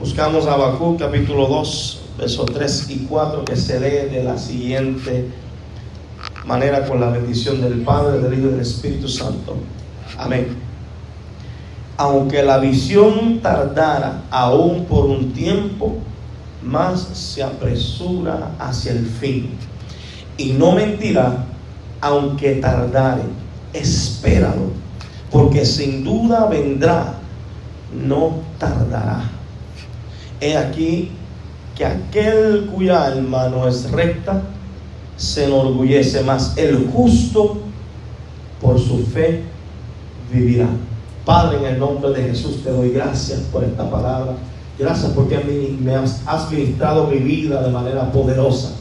Buscamos Habacuc capítulo 2, versos 3 y 4, que se lee de la siguiente manera, con la bendición del Padre, del Hijo y del Espíritu Santo. Amén. Aunque la visión tardara aún por un tiempo, más se apresura hacia el fin. Y no mentirá, aunque tardare. Espéralo, porque sin duda vendrá, no tardará. He aquí que aquel cuya alma no es recta se enorgullece, mas el justo por su fe vivirá. Padre, en el nombre de Jesús te doy gracias por esta palabra. Gracias porque me has ministrado mi vida de manera poderosa.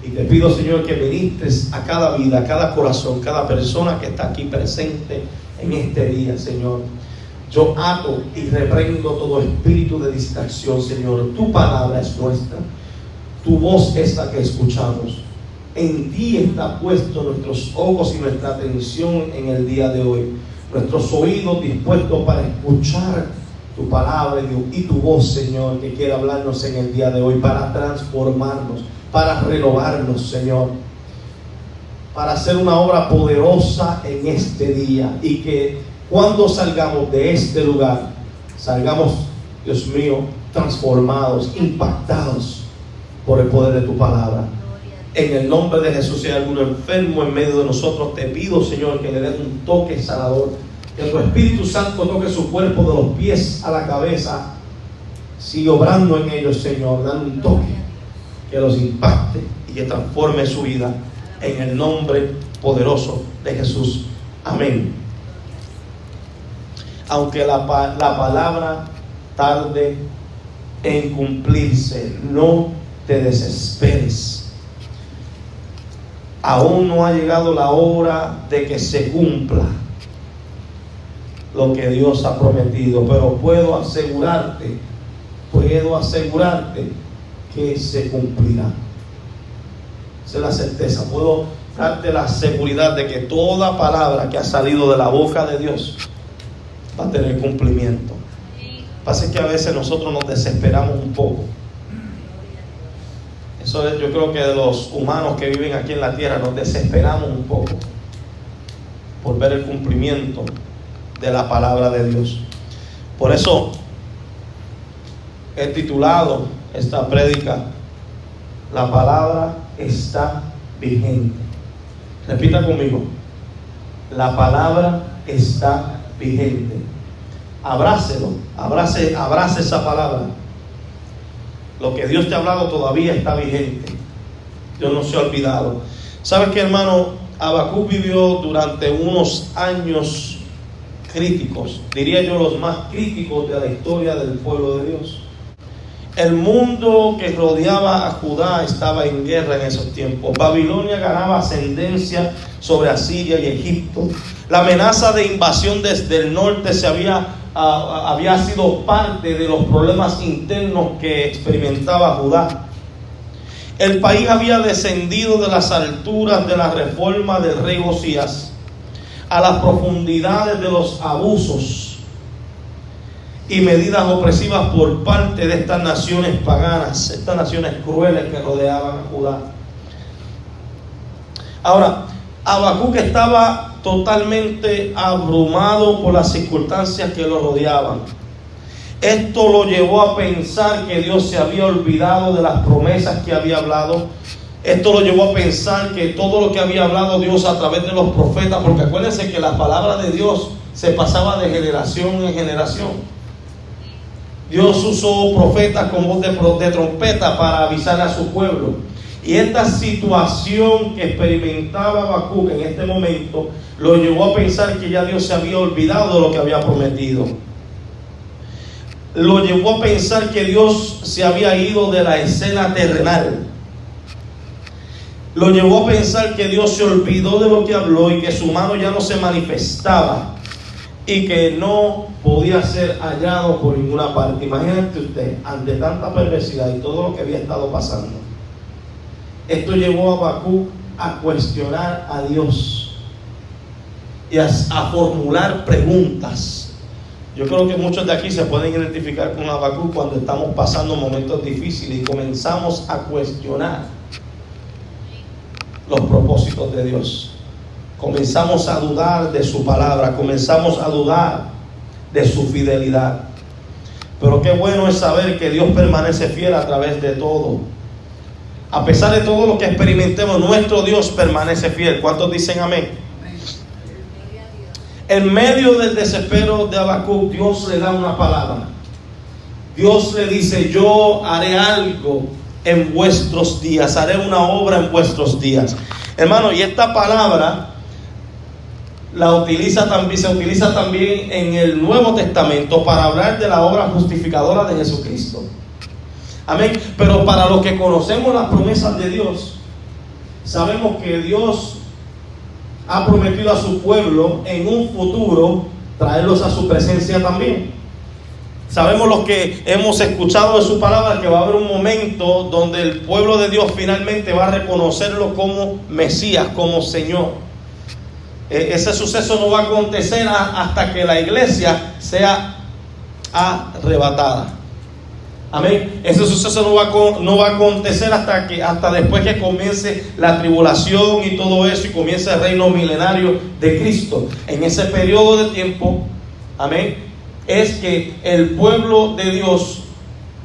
Y te pido, Señor, que ministres a cada vida, a cada corazón, cada persona que está aquí presente en este día, Señor. Yo ato y reprendo todo espíritu de distracción, Señor. Tu palabra es nuestra. Tu voz es la que escuchamos. En ti está puesto nuestros ojos y nuestra atención en el día de hoy. Nuestros oídos dispuestos para escuchar tu palabra y tu voz, Señor, que quiere hablarnos en el día de hoy, para transformarnos, para renovarnos, Señor, para hacer una obra poderosa en este día, y que cuando salgamos de este lugar, salgamos, Dios mío, transformados, impactados por el poder de tu palabra. En el nombre de Jesús, si hay alguno enfermo en medio de nosotros, te pido, Señor, que le des un toque sanador, que tu Espíritu Santo toque su cuerpo de los pies a la cabeza. Sigue obrando en ellos, Señor, dando un toque que los impacte y que transforme su vida, en el nombre poderoso de Jesús. Amén. Aunque la palabra tarde en cumplirse, no te desesperes. Aún no ha llegado la hora de que se cumpla lo que Dios ha prometido, pero puedo asegurarte que se cumplirá. Esa es la certeza. Puedo darte la seguridad de que toda palabra que ha salido de la boca de Dios va a tener cumplimiento. Pasa que a veces nosotros nos desesperamos un poco. Eso es, yo creo que de los humanos que viven aquí en la tierra, nos desesperamos un poco por ver el cumplimiento de la palabra de Dios. Por eso he titulado esta prédica: la palabra está vigente. Repita conmigo: la palabra está vigente. Abrácelo, abrace esa palabra. Lo que Dios te ha hablado todavía está vigente. Dios no se ha olvidado. ¿Sabes qué, hermano? Habacuc vivió durante unos años críticos, diría yo los más críticos de la historia del pueblo de Dios. El mundo que rodeaba a Judá estaba en guerra en esos tiempos. Babilonia ganaba ascendencia sobre Asiria y Egipto. La amenaza de invasión desde el norte había sido parte de los problemas internos que experimentaba Judá. El país había descendido de las alturas de la reforma del rey Josías a las profundidades de los abusos y medidas opresivas por parte de estas naciones paganas, estas naciones crueles que rodeaban a Judá. Ahora, Habacuc estaba totalmente abrumado por las circunstancias que lo rodeaban. Esto lo llevó a pensar que Dios se había olvidado de las promesas que había hablado. Esto lo llevó a pensar que todo lo que había hablado Dios a través de los profetas, porque acuérdense que la palabra de Dios se pasaba de generación en generación. Dios usó profetas con voz de trompeta para avisar a su pueblo. Y esta situación que experimentaba Habacuc en este momento lo llevó a pensar que ya Dios se había olvidado de lo que había prometido. Lo llevó a pensar que Dios se había ido de la escena terrenal. Lo llevó a pensar que Dios se olvidó de lo que habló y que su mano ya no se manifestaba y que no podía ser hallado por ninguna parte. Imagínate usted, ante tanta perversidad y todo lo que había estado pasando. Esto llevó a Habacuc a cuestionar a Dios y a formular preguntas. Yo creo que muchos de aquí se pueden identificar con Habacuc cuando estamos pasando momentos difíciles y comenzamos a cuestionar los propósitos de Dios. Comenzamos a dudar de su palabra, comenzamos a dudar de su fidelidad. Pero qué bueno es saber que Dios permanece fiel a través de todo. A pesar de todo lo que experimentemos, nuestro Dios permanece fiel. ¿Cuántos dicen amén? En medio del desespero de Habacuc, Dios le da una palabra. Dios le dice: yo haré algo en vuestros días, haré una obra en vuestros días. Hermano, y esta palabra se utiliza también en el Nuevo Testamento para hablar de la obra justificadora de Jesucristo. Amén. Pero para los que conocemos las promesas de Dios, sabemos que Dios ha prometido a su pueblo en un futuro traerlos a su presencia también. Sabemos los que hemos escuchado de su palabra que va a haber un momento donde el pueblo de Dios finalmente va a reconocerlo como Mesías, como Señor. Ese suceso no va a acontecer hasta que la iglesia sea arrebatada. Amén. Ese suceso no va a acontecer hasta después que comience la tribulación y todo eso y comience el reino milenario de Cristo. En ese periodo de tiempo, amén, es que el pueblo de Dios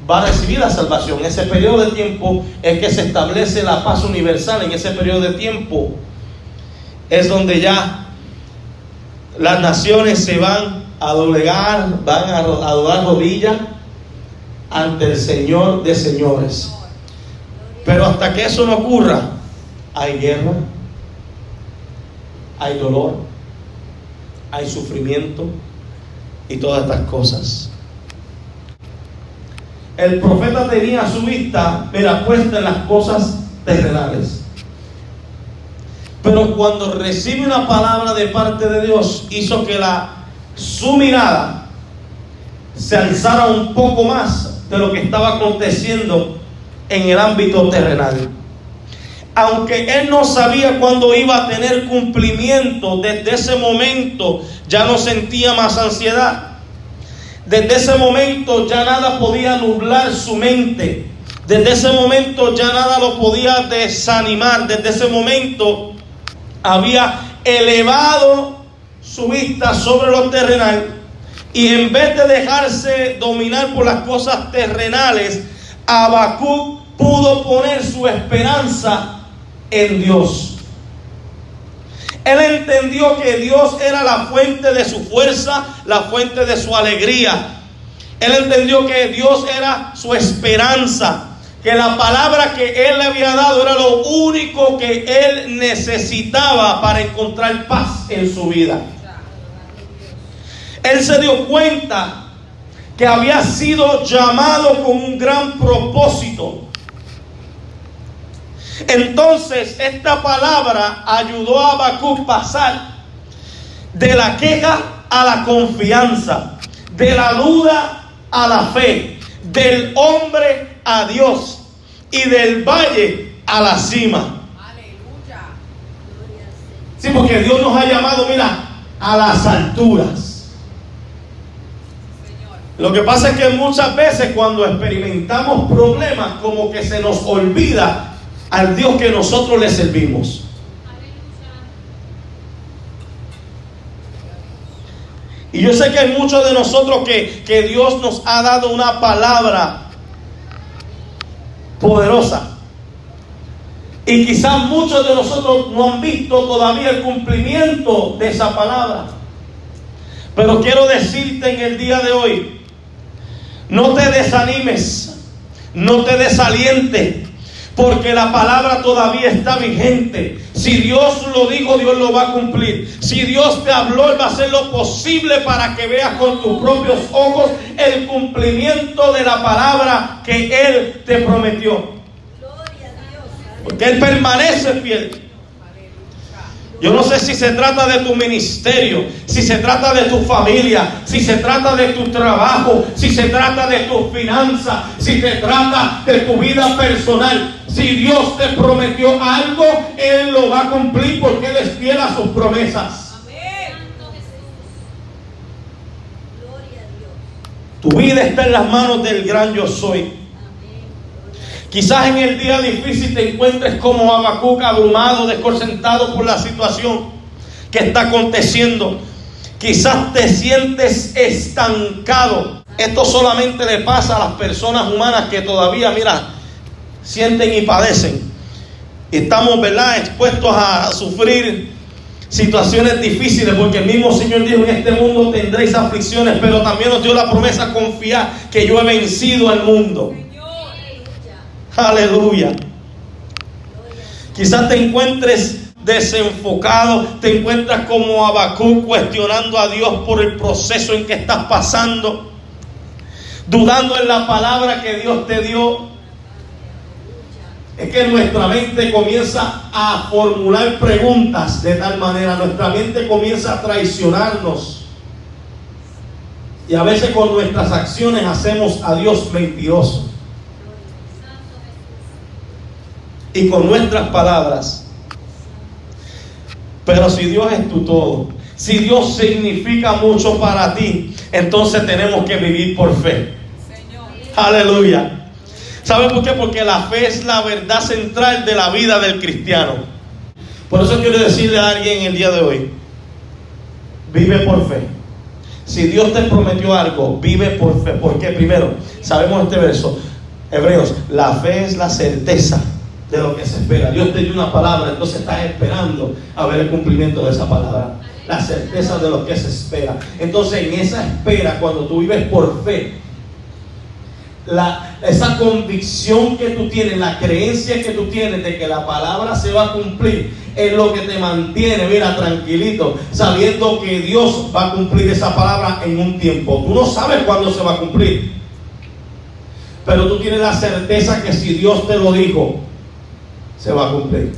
va a recibir la salvación. En ese periodo de tiempo es que se establece la paz universal. En ese periodo de tiempo es donde ya las naciones se van a doblegar, van a doblar rodillas ante el Señor de señores. Pero hasta que eso no ocurra, hay guerra, hay dolor, hay sufrimiento y todas estas cosas. El profeta tenía su vista, puesta en las cosas terrenales. Pero cuando recibe una palabra de parte de Dios, hizo que su mirada se alzara un poco más de lo que estaba aconteciendo en el ámbito terrenal. Aunque él no sabía cuándo iba a tener cumplimiento, desde ese momento ya no sentía más ansiedad. Desde ese momento ya nada podía nublar su mente. Desde ese momento ya nada lo podía desanimar. Desde ese momento había elevado su vista sobre lo terrenal. Y en vez de dejarse dominar por las cosas terrenales, Habacuc pudo poner su esperanza en Dios. Él entendió que Dios era la fuente de su fuerza, la fuente de su alegría. Él entendió que Dios era su esperanza, que la palabra que Él le había dado era lo único que Él necesitaba para encontrar paz en su vida. Él se dio cuenta que había sido llamado con un gran propósito. Entonces esta palabra ayudó a Habacuc a pasar de la queja a la confianza, de la duda a la fe, del hombre a Dios y del valle a la cima. Aleluya. Sí, porque Dios nos ha llamado, a las alturas. Lo que pasa es que muchas veces cuando experimentamos problemas, como que se nos olvida al Dios que nosotros le servimos. Y yo sé que hay muchos de nosotros que Dios nos ha dado una palabra poderosa. Y quizás muchos de nosotros no han visto todavía el cumplimiento de esa palabra. Pero quiero decirte en el día de hoy, no te desanimes, no te desalientes, porque la palabra todavía está vigente. Si Dios lo dijo, Dios lo va a cumplir. Si Dios te habló, Él va a hacer lo posible para que veas con tus propios ojos el cumplimiento de la palabra que Él te prometió. Porque Él permanece fiel. Yo no sé si se trata de tu ministerio, si se trata de tu familia, si se trata de tu trabajo, si se trata de tus finanzas, si se trata de tu vida personal. Si Dios te prometió algo, Él lo va a cumplir porque Él es fiel a sus promesas. Amén. Tu vida está en las manos del gran yo soy. Quizás en el día difícil te encuentres como Habacuc, abrumado, desconcertado por la situación que está aconteciendo. Quizás te sientes estancado. Esto solamente le pasa a las personas humanas que todavía, sienten y padecen. Estamos, expuestos a sufrir situaciones difíciles, porque el mismo Señor dijo: en este mundo tendréis aflicciones, pero también nos dio la promesa: confiad que yo he vencido al mundo. Aleluya. Quizás te encuentres desenfocado, te encuentras como Habacuc cuestionando a Dios por el proceso en que estás pasando, dudando en la palabra que Dios te dio. Es que nuestra mente comienza a formular preguntas de tal manera, nuestra mente comienza a traicionarnos, y a veces con nuestras acciones hacemos a Dios mentiroso, y con nuestras palabras. Pero si Dios es tu todo, si Dios significa mucho para ti, entonces tenemos que vivir por fe. Aleluya. ¿Saben por qué? Porque la fe es la verdad central de la vida del cristiano. Por eso quiero decirle a alguien el día de hoy: vive por fe. Si Dios te prometió algo, vive por fe. ¿Por qué? Primero, sabemos este verso, Hebreos: la fe es la certeza de lo que se espera. Dios te dio una palabra, entonces estás esperando a ver el cumplimiento de esa palabra. La certeza de lo que se espera. Entonces, en esa espera, cuando tú vives por fe, esa convicción que tú tienes, la creencia que tú tienes de que la palabra se va a cumplir, es lo que te mantiene, tranquilito, sabiendo que Dios va a cumplir esa palabra en un tiempo. Tú no sabes cuándo se va a cumplir, pero tú tienes la certeza que si Dios te lo dijo, se va a cumplir.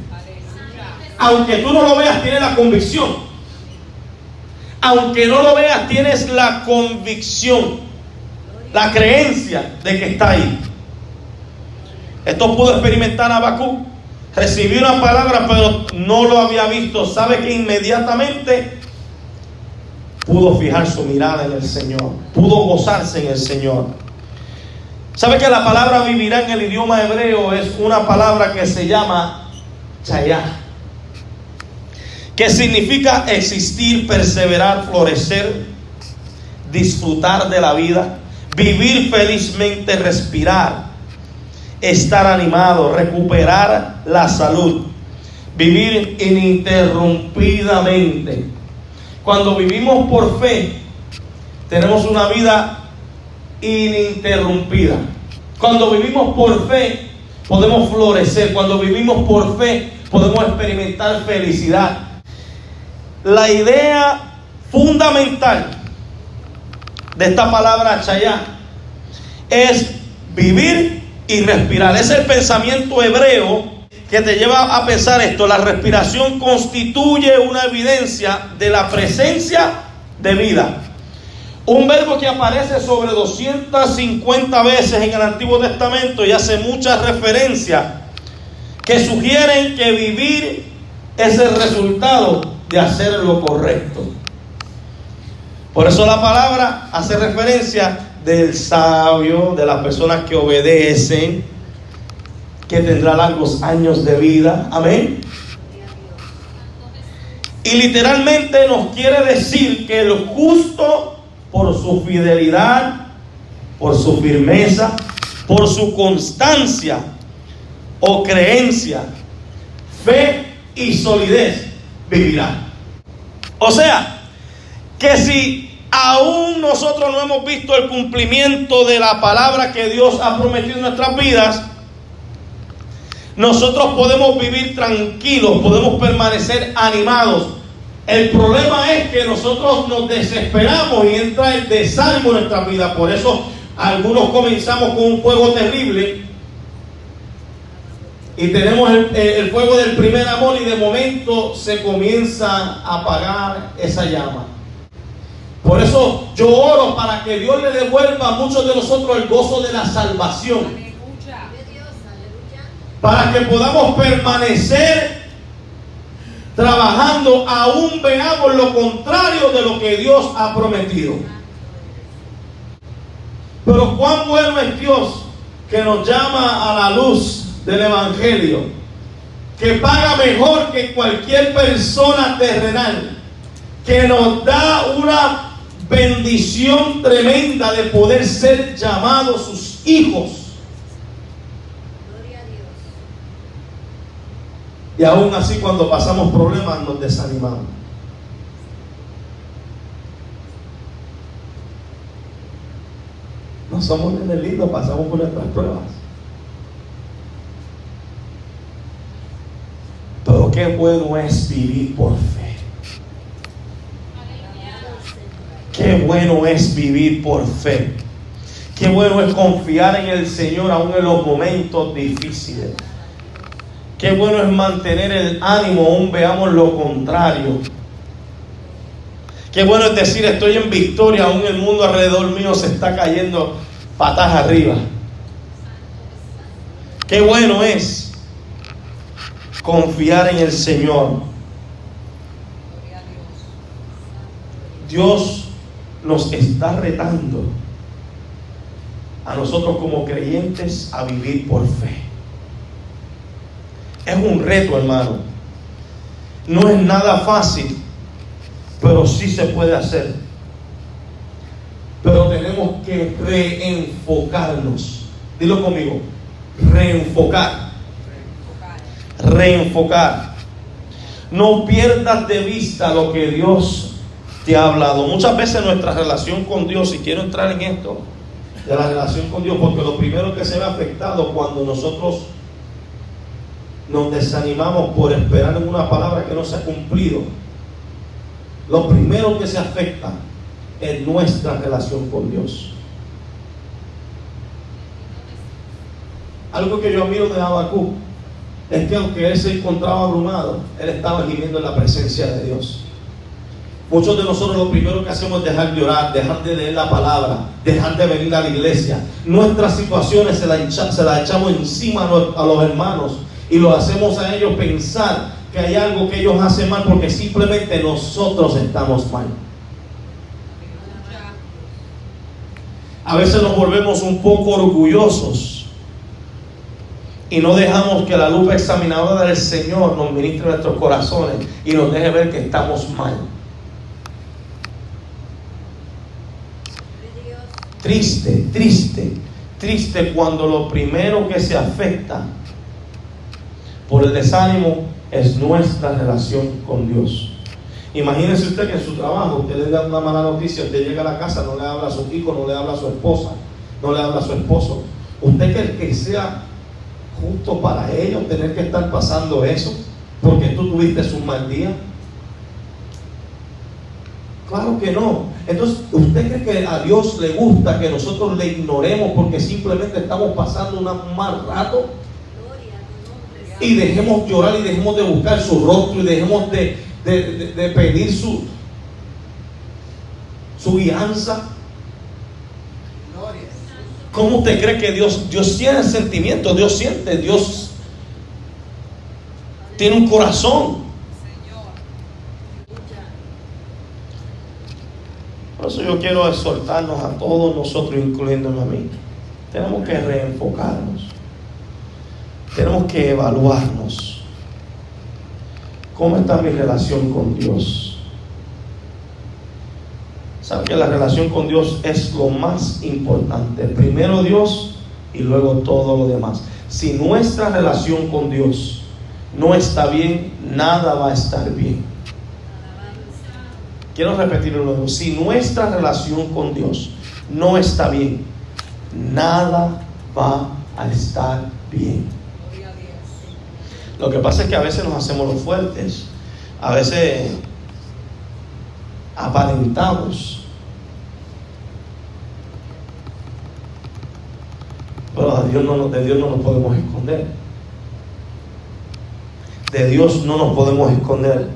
Aunque tú no lo veas, tienes la convicción. Aunque no lo veas, tienes la convicción, la creencia de que está ahí. Esto pudo experimentar Habacuc. Recibió una palabra, pero no lo había visto. Sabe que inmediatamente pudo fijar su mirada en el Señor, pudo gozarse en el Señor. Sabe que la palabra vivirá en el idioma hebreo es una palabra que se llama chayá, que significa existir, perseverar, florecer, disfrutar de la vida, vivir felizmente, respirar, estar animado, recuperar la salud, vivir ininterrumpidamente. Cuando vivimos por fe, tenemos una vida ininterrumpida. Cuando vivimos por fe, podemos florecer. Cuando vivimos por fe, podemos experimentar felicidad. La idea fundamental de esta palabra chayá es vivir y respirar. Es el pensamiento hebreo que te lleva a pensar esto: la respiración constituye una evidencia de la presencia de vida. Un verbo que aparece sobre 250 veces en el Antiguo Testamento y hace muchas referencias que sugieren que vivir es el resultado de hacer lo correcto. Por eso la palabra hace referencia del sabio, de las personas que obedecen, que tendrá largos años de vida. Amén. Y literalmente nos quiere decir que el justo, por su fidelidad, por su firmeza, por su constancia o creencia, fe y solidez, vivirá. O sea, que si aún nosotros no hemos visto el cumplimiento de la palabra que Dios ha prometido en nuestras vidas, nosotros podemos vivir tranquilos, podemos permanecer animados. El problema es que nosotros nos desesperamos y entra el desánimo en nuestra vida. Por eso algunos comenzamos con un fuego terrible y tenemos el fuego del primer amor, y de momento se comienza a apagar esa llama. Por eso yo oro para que Dios le devuelva a muchos de nosotros el gozo de la salvación, para que podamos permanecer trabajando aún veamos lo contrario de lo que Dios ha prometido. Pero cuán bueno es Dios, que nos llama a la luz del Evangelio, que paga mejor que cualquier persona terrenal, que nos da una bendición tremenda de poder ser llamados sus hijos. Gloria a Dios. Y aún así, cuando pasamos problemas, nos desanimamos. No somos nenes lindos, pasamos por nuestras pruebas. Pero qué bueno es vivir por fe. Qué bueno es vivir por fe. Qué bueno es confiar en el Señor aún en los momentos difíciles. Qué bueno es mantener el ánimo aún veamos lo contrario. Qué bueno es decir, estoy en victoria, aún el mundo alrededor mío se está cayendo patas arriba. Qué bueno es confiar en el Señor. Dios nos está retando a nosotros como creyentes a vivir por fe. Es un reto, hermano. No es nada fácil, pero sí se puede hacer. Pero tenemos que reenfocarnos. Dilo conmigo. Reenfocar. Reenfocar. No pierdas de vista lo que Dios te ha hablado. Muchas veces nuestra relación con Dios, y quiero entrar en esto, de la relación con Dios, porque lo primero que se ve afectado cuando nosotros nos desanimamos por esperar en una palabra que no se ha cumplido, lo primero que se afecta es nuestra relación con Dios. Algo que yo admiro de Habacuc es que aunque él se encontraba abrumado, él estaba viviendo en la presencia de Dios. Muchos de nosotros lo primero que hacemos es dejar de orar, dejar de leer la palabra, dejar de venir a la iglesia. Nuestras situaciones se las echamos encima a los hermanos y lo hacemos a ellos pensar que hay algo que ellos hacen mal porque simplemente nosotros estamos mal. A veces nos volvemos un poco orgullosos y no dejamos que la lupa examinadora del Señor nos ministre nuestros corazones y nos deje ver que estamos mal. Triste cuando lo primero que se afecta por el desánimo es nuestra relación con Dios. Imagínese usted que en su trabajo usted le da una mala noticia, usted llega a la casa, no le habla a su hijo, no le habla a su esposa, no le habla a su esposo. ¿Usted cree que sea justo para ellos tener que estar pasando eso porque tú tuviste un mal día? Claro que no. Entonces, ¿usted cree que a Dios le gusta que nosotros le ignoremos porque simplemente estamos pasando un mal rato? Y dejemos llorar y dejemos de buscar su rostro y dejemos de pedir su guianza. ¿Cómo usted cree que Dios tiene sentimientos? Dios siente, Dios tiene un corazón. Por eso yo quiero exhortarnos a todos nosotros, incluyéndome a mí. Tenemos que reenfocarnos. Tenemos que evaluarnos. ¿Cómo está mi relación con Dios? ¿Sabe que la relación con Dios es lo más importante? Primero Dios y luego todo lo demás. Si nuestra relación con Dios no está bien, nada va a estar bien. Quiero repetirlo luego. Si nuestra relación con Dios no está bien, nada va a estar bien. Lo que pasa es que a veces nos hacemos los fuertes, a veces aparentamos, pero de Dios no nos podemos esconder. De Dios no nos podemos esconder.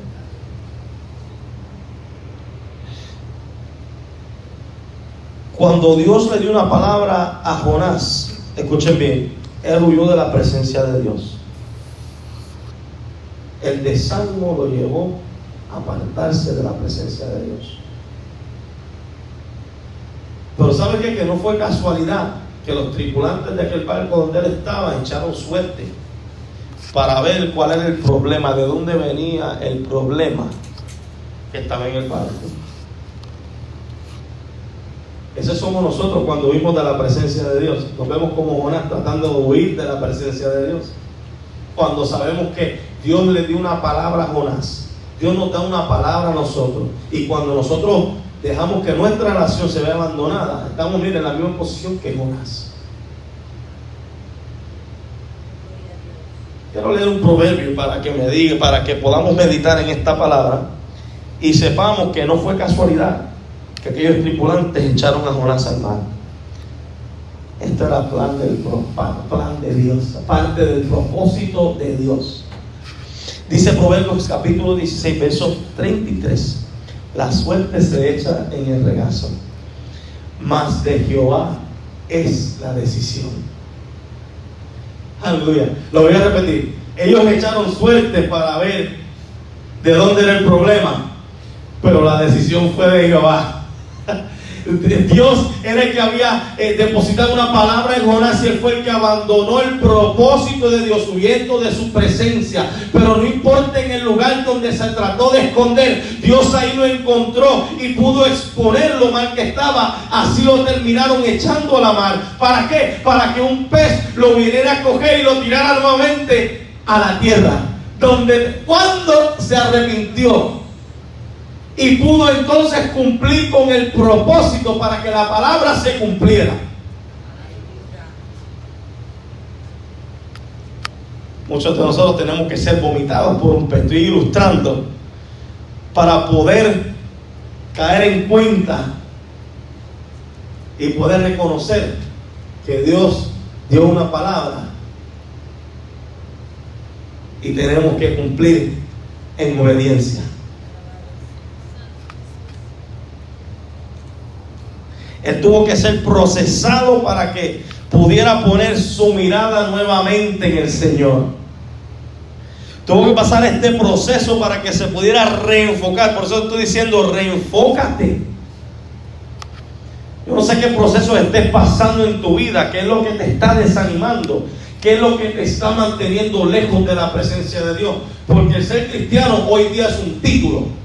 Cuando Dios le dio una palabra a Jonás, escuchen bien, él huyó de la presencia de Dios. El desánimo lo llevó a apartarse de la presencia de Dios. Pero ¿sabe qué? Que no fue casualidad que los tripulantes de aquel barco donde él estaba echaron suerte para ver cuál era el problema, de dónde venía el problema que estaba en el barco. Ese somos nosotros cuando huimos de la presencia de Dios. Nos vemos como Jonás tratando de huir de la presencia de Dios. Cuando sabemos que Dios le dio una palabra a Jonás, Dios nos da una palabra a nosotros, y cuando nosotros dejamos que nuestra relación se vea abandonada, estamos en la misma posición que Jonás. Quiero leer un proverbio para que me diga, para que podamos meditar en esta palabra y sepamos que no fue casualidad que aquellos tripulantes echaron a Jonás al mar. Esto era plan de Dios, parte del propósito de Dios. Dice Proverbios capítulo 16, verso 33: la suerte se echa en el regazo, mas de Jehová es la decisión. Aleluya. Lo voy a repetir. Ellos echaron suerte para ver de dónde era el problema, pero la decisión fue de Jehová. Dios era el que había depositado una palabra en Jonás, y él fue el que abandonó el propósito de Dios huyendo de su presencia. Pero no importa en el lugar donde se trató de esconder, Dios ahí lo encontró y pudo exponer lo mal que estaba. Así lo terminaron echando a la mar. ¿Para qué? Para que un pez lo viniera a coger y lo tirara nuevamente a la tierra, donde cuando se arrepintió y pudo entonces cumplir con el propósito para que la palabra se cumpliera. Muchos de nosotros tenemos que ser vomitados por un pez. Estoy ilustrando para poder caer en cuenta y poder reconocer que Dios dio una palabra y tenemos que cumplir en obediencia. Él tuvo que ser procesado para que pudiera poner su mirada nuevamente en el Señor. Tuvo que pasar este proceso para que se pudiera reenfocar. Por eso estoy diciendo, reenfócate. Yo no sé qué proceso estés pasando en tu vida, qué es lo que te está desanimando, qué es lo que te está manteniendo lejos de la presencia de Dios. Porque el ser cristiano hoy día es un título.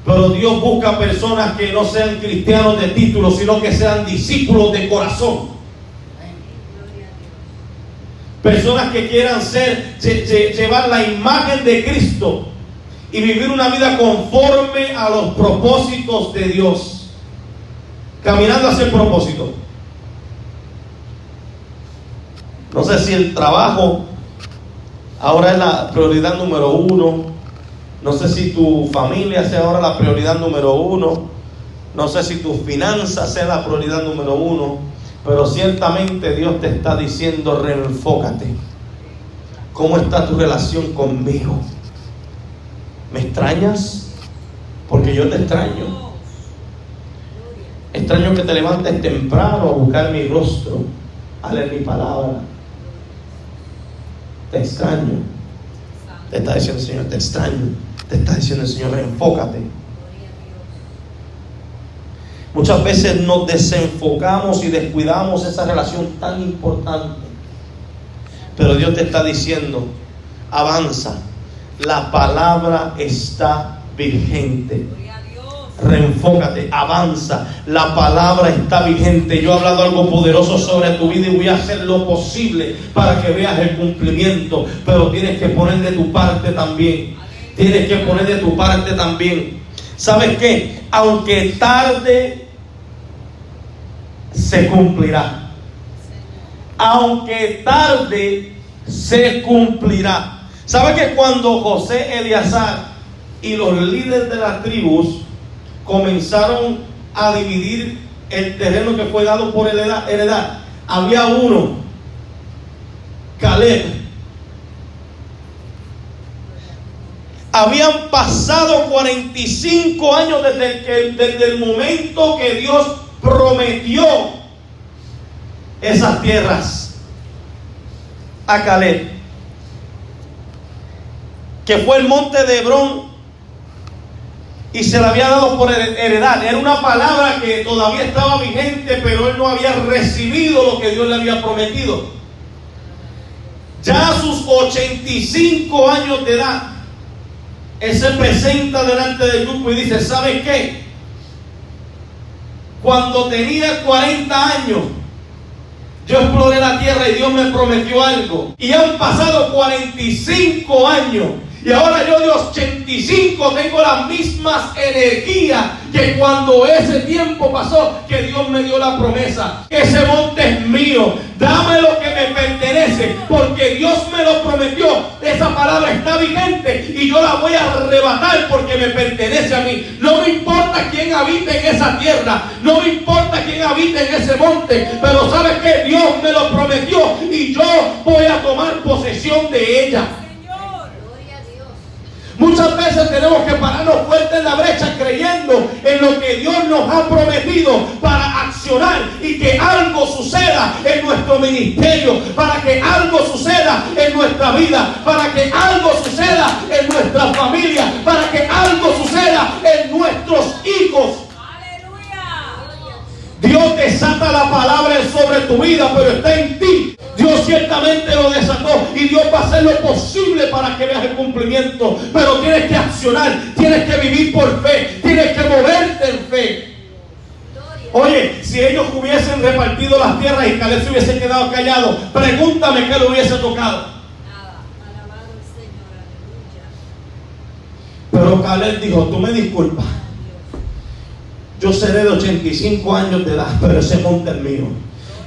Pero Dios busca personas que no sean cristianos de título, sino que sean discípulos de corazón. Personas que quieran llevar la imagen de Cristo y vivir una vida conforme a los propósitos de Dios, caminando hacia el propósito. No sé si el trabajo ahora es la prioridad número uno. No sé si tu familia sea ahora la prioridad número uno. No sé si tus finanzas sea la prioridad número uno. Pero ciertamente Dios te está diciendo, reenfócate. ¿Cómo está tu relación conmigo? ¿Me extrañas? Porque yo te extraño. Extraño que te levantes temprano a buscar mi rostro, a leer mi palabra. Te extraño. Te está diciendo el Señor, te extraño. Te está diciendo el Señor, reenfócate. Muchas veces nos desenfocamos y descuidamos esa relación tan importante. Pero Dios te está diciendo, avanza. La palabra está vigente. Reenfócate, avanza. La palabra está vigente. Yo he hablado algo poderoso sobre tu vida y voy a hacer lo posible para que veas el cumplimiento. Pero tienes que poner de tu parte también. Tienes que poner de tu parte también. ¿Sabes qué? Aunque tarde, se cumplirá. Aunque tarde, se cumplirá. ¿Sabes que cuando José, Eleazar y los líderes de las tribus comenzaron a dividir el terreno que fue dado por heredad, había uno, Caleb? Habían pasado 45 años desde el momento que Dios prometió esas tierras a Caleb, que fue el monte de Hebrón, y se la había dado por heredad. Era una palabra que todavía estaba vigente, pero él no había recibido lo que Dios le había prometido. Ya a sus 85 años de edad, él se presenta delante del grupo y dice: ¿sabes qué? Cuando tenía 40 años, yo exploré la tierra y Dios me prometió algo. Y han pasado 45 años. Y ahora yo de 85 tengo las mismas energías que cuando ese tiempo pasó, que Dios me dio la promesa. Ese monte es mío. Dame lo que me pertenece, porque Dios me lo prometió. Esa palabra está vigente y yo la voy a arrebatar porque me pertenece a mí. No me importa quién habite en esa tierra, no me importa quién habite en ese monte, pero ¿sabes qué? Dios me lo prometió y yo voy a tomar posesión de ella. Muchas veces tenemos que pararnos fuerte en la brecha creyendo en lo que Dios nos ha prometido para accionar y que algo suceda en nuestro ministerio, para que algo suceda en nuestra vida, para que algo suceda en nuestra familia, para que algo suceda en nuestros hijos. Dios desata la palabra sobre tu vida, pero está en ti. Dios ciertamente lo desató y Dios va a hacer lo posible para que veas el cumplimiento. Pero tienes que accionar, tienes que vivir por fe, tienes que moverte en fe. Oye, si ellos hubiesen repartido las tierras y Caleb se hubiese quedado callado, pregúntame qué le hubiese tocado. Pero Caleb dijo: tú me disculpas, yo seré de 85 años de edad, pero ese monte es mío.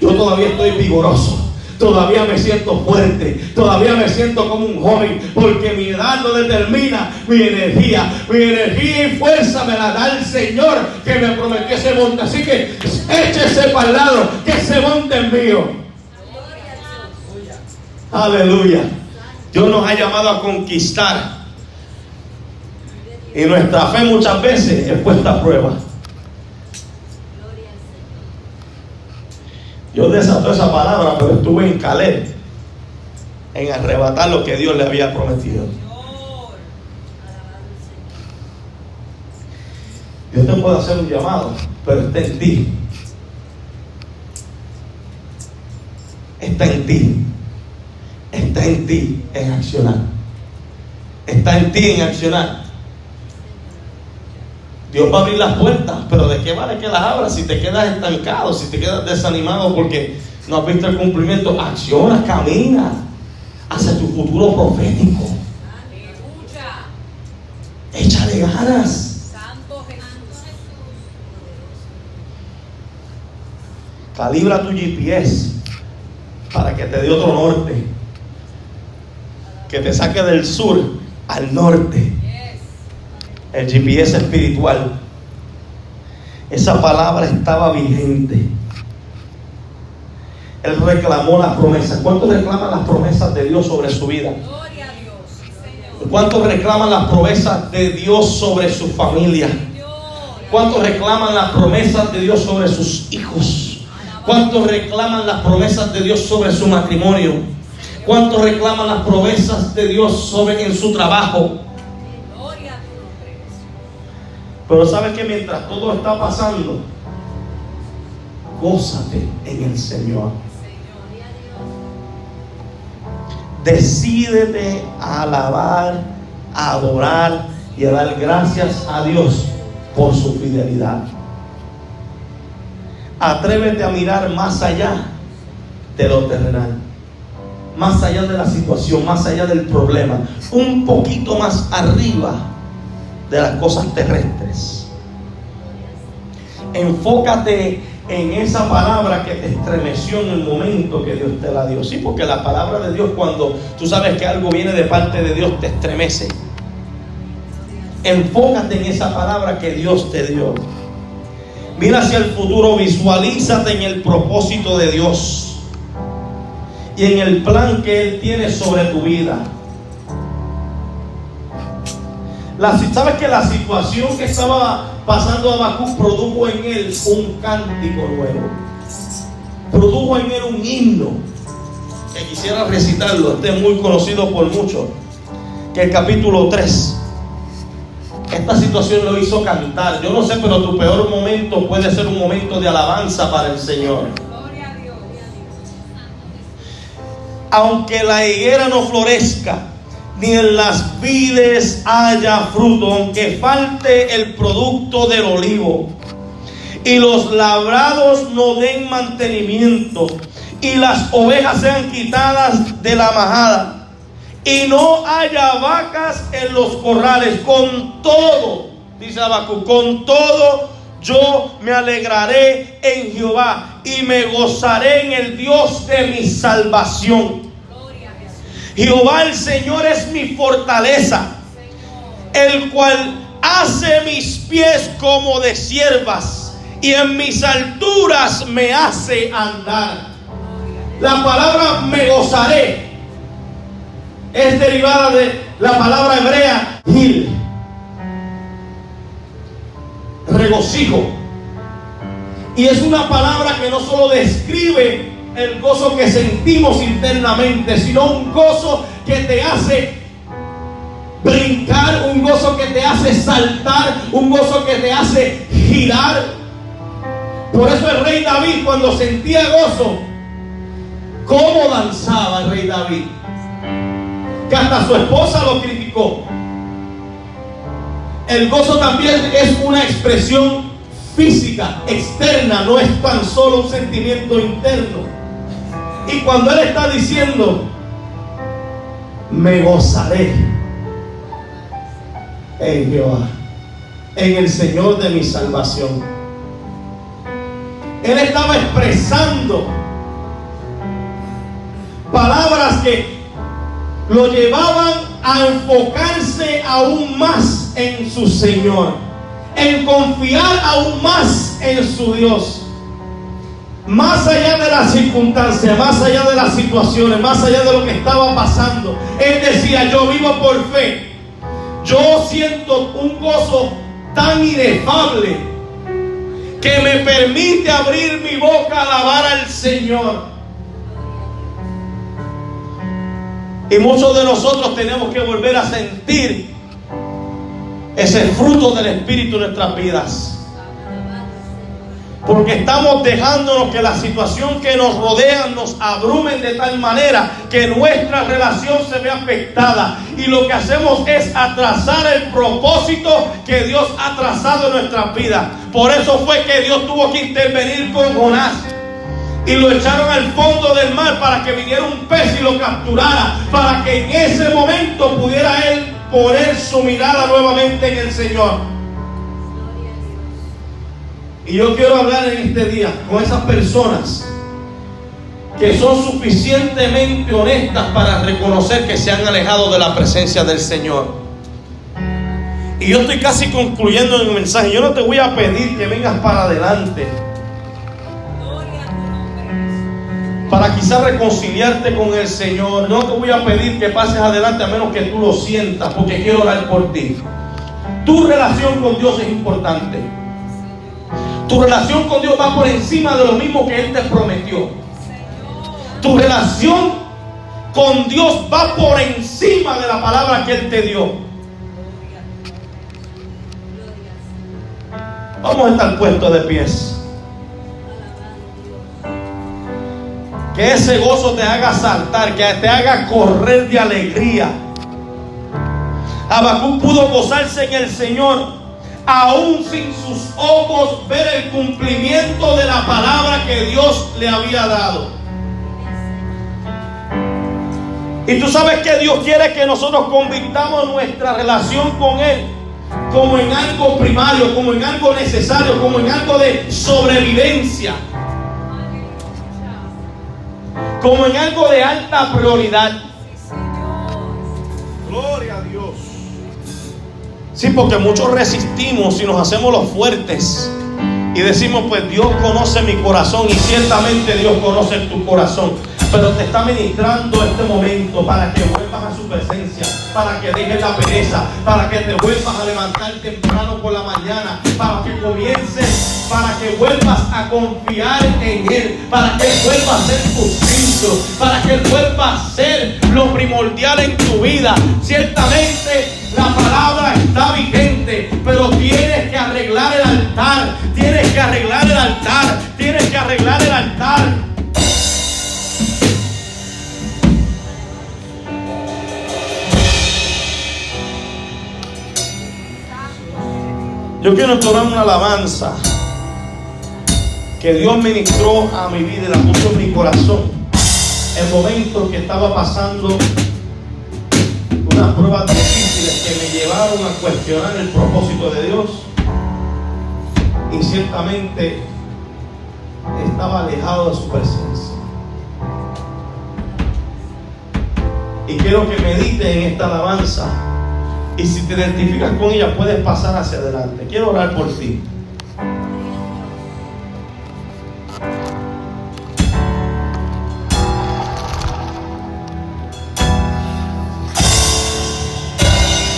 Yo todavía estoy vigoroso. Todavía me siento fuerte, todavía me siento como un joven, porque mi edad no determina mi energía y fuerza me la da el Señor que me prometió ese monte. Así que échese para el lado, que ese monte es mío. Aleluya. Dios nos ha llamado a conquistar y nuestra fe muchas veces es puesta a prueba. Yo desató esa palabra, pero estuve en Caleb, en arrebatar lo que Dios le había prometido. Dios te puede hacer un llamado, pero está en ti. Está en ti. Está en ti en accionar. Está en ti en accionar. Dios va a abrir las puertas, pero ¿de qué vale que las abras si te quedas estancado, si te quedas desanimado porque no has visto el cumplimiento? Acciona, camina hacia tu futuro profético. Aleluya. Échale ganas. Santo Jesús. Calibra tu GPS para que te dé otro norte, que te saque del sur al norte. El GPS espiritual. Esa palabra estaba vigente. Él reclamó la promesa. ¿Cuántos reclaman las promesas de Dios sobre su vida? Gloria a Dios, sí, Señor. ¿Cuántos reclaman las promesas de Dios sobre su familia? ¿Cuántos reclaman las promesas de Dios sobre sus hijos? ¿Cuántos reclaman las promesas de Dios sobre su matrimonio? ¿Cuántos reclaman las promesas de Dios en su trabajo? Pero sabes que mientras todo está pasando, gózate en el Señor. Decídete a alabar, a adorar y a dar gracias a Dios por su fidelidad. Atrévete a mirar más allá de lo terrenal, más allá de la situación, más allá del problema, un poquito más arriba de las cosas terrestres. Enfócate en esa palabra que te estremeció en el momento que Dios te la dio. Sí, porque la palabra de Dios, cuando tú sabes que algo viene de parte de Dios, te estremece. Enfócate en esa palabra que Dios te dio. Mira hacia el futuro, visualízate en el propósito de Dios y en el plan que Él tiene sobre tu vida. ¿Sabes que la situación que estaba pasando Habacuc produjo en él un cántico nuevo? Produjo en él un himno que quisiera recitarlo. Este es muy conocido por muchos, que el capítulo 3, esta situación lo hizo cantar. Yo no sé, pero tu peor momento puede ser un momento de alabanza para el Señor. Aunque la higuera no florezca, ni en las vides haya fruto, aunque falte el producto del olivo, y los labrados no den mantenimiento, y las ovejas sean quitadas de la majada, y no haya vacas en los corrales, con todo, dice Habacuc, con todo yo me alegraré en Jehová y me gozaré en el Dios de mi salvación. Jehová el Señor es mi fortaleza, el cual hace mis pies como de ciervas y en mis alturas me hace andar. La palabra me gozaré es derivada de la palabra hebrea hil, regocijo, y es una palabra que no solo describe el gozo que sentimos internamente, sino un gozo que te hace brincar, un gozo que te hace saltar, un gozo que te hace girar. Por eso el rey David, cuando sentía gozo, ¿cómo danzaba el rey David? Que hasta su esposa lo criticó. El gozo también es una expresión física, externa, no es tan solo un sentimiento interno. Y cuando él está diciendo, me gozaré en Jehová, en el Señor de mi salvación, él estaba expresando palabras que lo llevaban a enfocarse aún más en su Señor, en confiar aún más en su Dios. Más allá de las circunstancias, más allá de las situaciones, más allá de lo que estaba pasando, él decía, yo vivo por fe. Yo siento un gozo tan inefable que me permite abrir mi boca a alabar al Señor. Y muchos de nosotros tenemos que volver a sentir ese fruto del Espíritu en nuestras vidas. Porque estamos dejándonos que la situación que nos rodea nos abrumen de tal manera que nuestra relación se ve afectada. Y lo que hacemos es atrasar el propósito que Dios ha trazado en nuestras vidas. Por eso fue que Dios tuvo que intervenir con Jonás. Y lo echaron al fondo del mar para que viniera un pez y lo capturara. Para que en ese momento pudiera él poner su mirada nuevamente en el Señor. Y yo quiero hablar en este día con esas personas que son suficientemente honestas para reconocer que se han alejado de la presencia del Señor. Y yo estoy casi concluyendo en el mensaje. Yo no te voy a pedir que vengas para adelante para quizás reconciliarte con el Señor. No te voy a pedir que pases adelante a menos que tú lo sientas, porque quiero orar por ti. Tu relación con Dios es importante. Tu relación con Dios va por encima de lo mismo que Él te prometió. Tu relación con Dios va por encima de la palabra que Él te dio. Vamos a estar puestos de pies. Que ese gozo te haga saltar, que te haga correr de alegría. Habacuc pudo gozarse en el Señor, aún sin sus ojos ver el cumplimiento de la palabra que Dios le había dado. Y tú sabes que Dios quiere que nosotros convirtamos nuestra relación con Él como en algo primario, como en algo necesario, como en algo de sobrevivencia, como en algo de alta prioridad. Gloria a Dios. Sí, porque muchos resistimos y nos hacemos los fuertes y decimos, pues Dios conoce mi corazón, y ciertamente Dios conoce tu corazón, pero te está ministrando este momento para que vuelvas a su presencia, para que dejes la pereza, para que te vuelvas a levantar temprano por la mañana, para que comiences, para que vuelvas a confiar en Él, para que Él vuelva a ser tu centro, para que Él vuelva a ser lo primordial en tu vida. Ciertamente la palabra está vigente, Yo quiero entonar una alabanza que Dios ministró a mi vida y la puso en mi corazón en momentos que estaba pasando unas pruebas difíciles que me llevaron a cuestionar el propósito de Dios, y ciertamente estaba alejado de su presencia. Y quiero que medites en esta alabanza, y si te identificas con ella puedes pasar hacia adelante. Quiero orar por ti.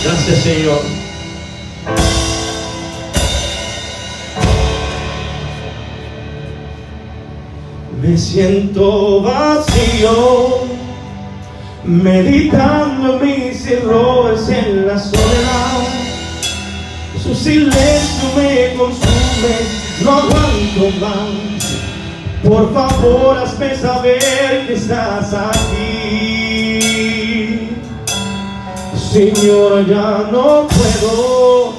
Gracias, Señor. Me siento vacío, meditando mis errores en la soledad. Su silencio me consume, no aguanto más. Por favor, hazme saber que estás aquí. Señor, ya no puedo,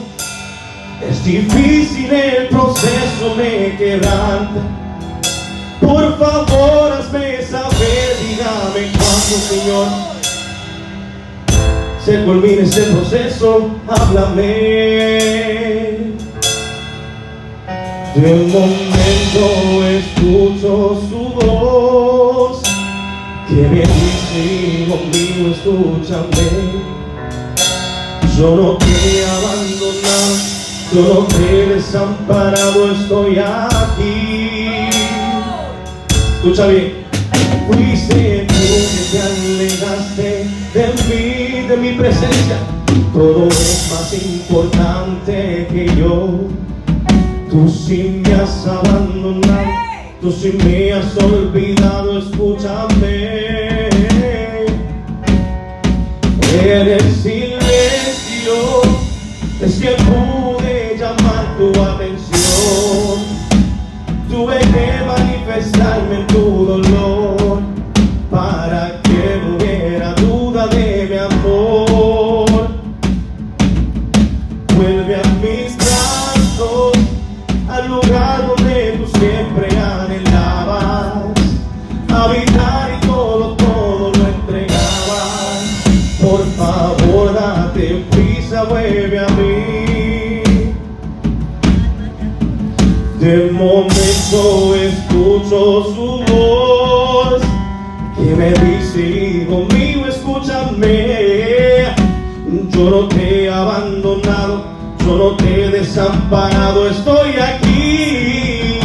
es difícil el proceso, me quebranta. Por favor, hazme saber, dígame cuándo, Señor, se culmine este proceso, háblame. De momento escucho su voz que me dice, conmigo escúchame. Yo no te he abandonado, yo no te he desamparado, estoy aquí. Escucha bien. Fuiste tú que te alejaste de mí, de mi presencia. Todo es más importante que yo. Tú sí me has abandonado, tú sí me has olvidado, escúchame. En el silencio es que pude llamar tu atención. Tuve que manifestarme en tu dolor para que no hubiera duda de mi amor. Vuelve a mis brazos, al lugar donde tú siempre anhelabas habitar, y todo lo entregabas. Por favor, date prisa, vuelve a mí. De momento escucho su voz que me dice, conmigo escúchame. Yo no te he abandonado, yo no te he desamparado, estoy aquí.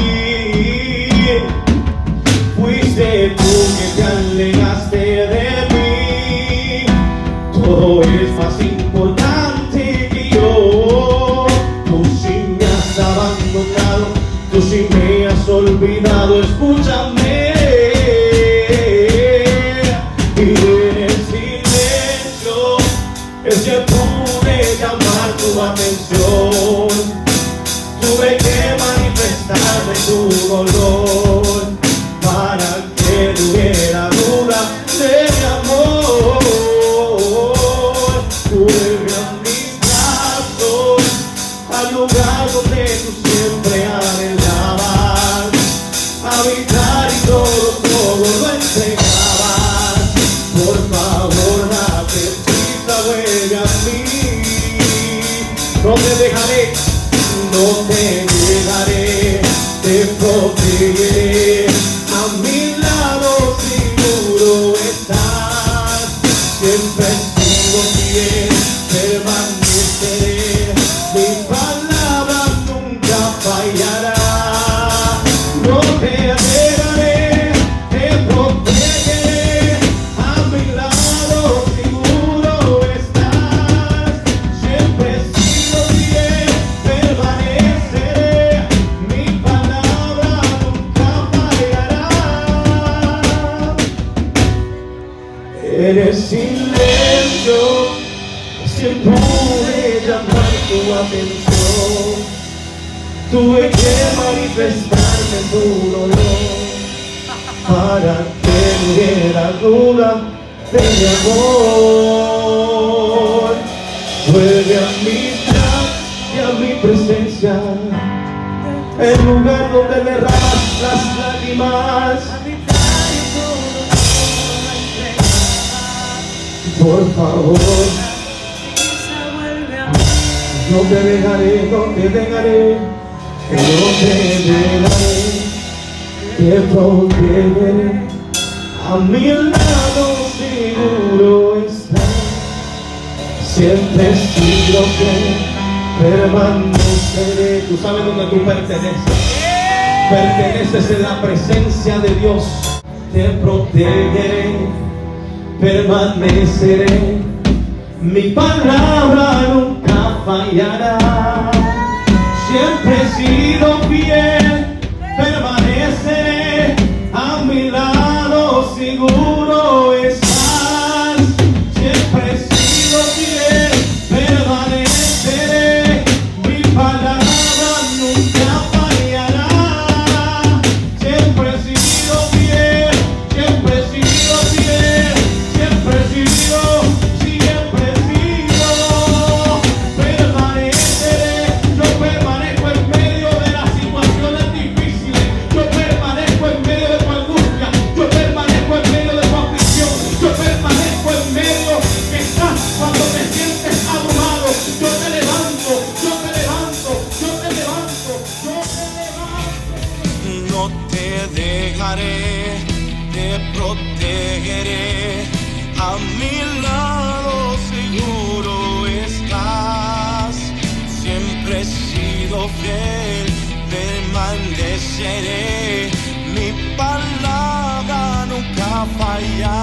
Fuiste tú que te alejaste de mí. Todo es más importante que yo. Tú sí me has abandonado, tú sí me has olvidado, escúchame. Y en el silencio es que pude llamar tu atención. Tuve que manifestarme tu dolor para que no hubiera duda de mi amor. Vuelve a mis brazos, al lugar donde tú siempre anhelabas habitar, y todo lo entregabas. Por favor, date prisa, vuelve a mí. No te dejaré, no te negaré, te protegeré. A mi lado seguro estás, siempre he sido fiel, permaneceré. Mi palabra nunca fallará. No te negaré, te protegeré. A mi lado seguro estás, siempre he sido fiel, permaneceré. Mi palabra nunca fallará. En el silencio siempre pude llamar tu atención. Tuve que manifestarme en tu dolor para que no hubiera duda de mi amor. Vuelve a mi brazos y a mi presencia. el lugar donde derramas las lágrimas. Por favor, no te dejaré, no te dejaré, no te dejaré, te protegeré, a mi lado seguro estás. Siempre he sido fiel, permaneceré. Tú sabes dónde tú perteneces. Perteneces en la presencia de Dios. Te protegeré, permaneceré. Mi palabra nunca fallará. Siempre he sido fiel, permaneceré. A mi lado seguro estás. Siempre he sido fiel, permaneceré. Mi palabra nunca fallará. Siempre he sido fiel, siempre he sido fiel, siempre he sido, siempre he sido. Permaneceré, yo permanezco en medio de las situaciones difíciles. Yo permanezco en medio de tu angustia. Yo permanezco en medio de tu aflicción. Yo permanezco en medio que estás cuando te sientes abrumado. Yo te levanto, yo te levanto, yo te levanto, yo te levanto. No te dejaré, te protegeré, a mi lado seguro estás. Siempre he sido fiel, permaneceré, mi palabra nunca fallará.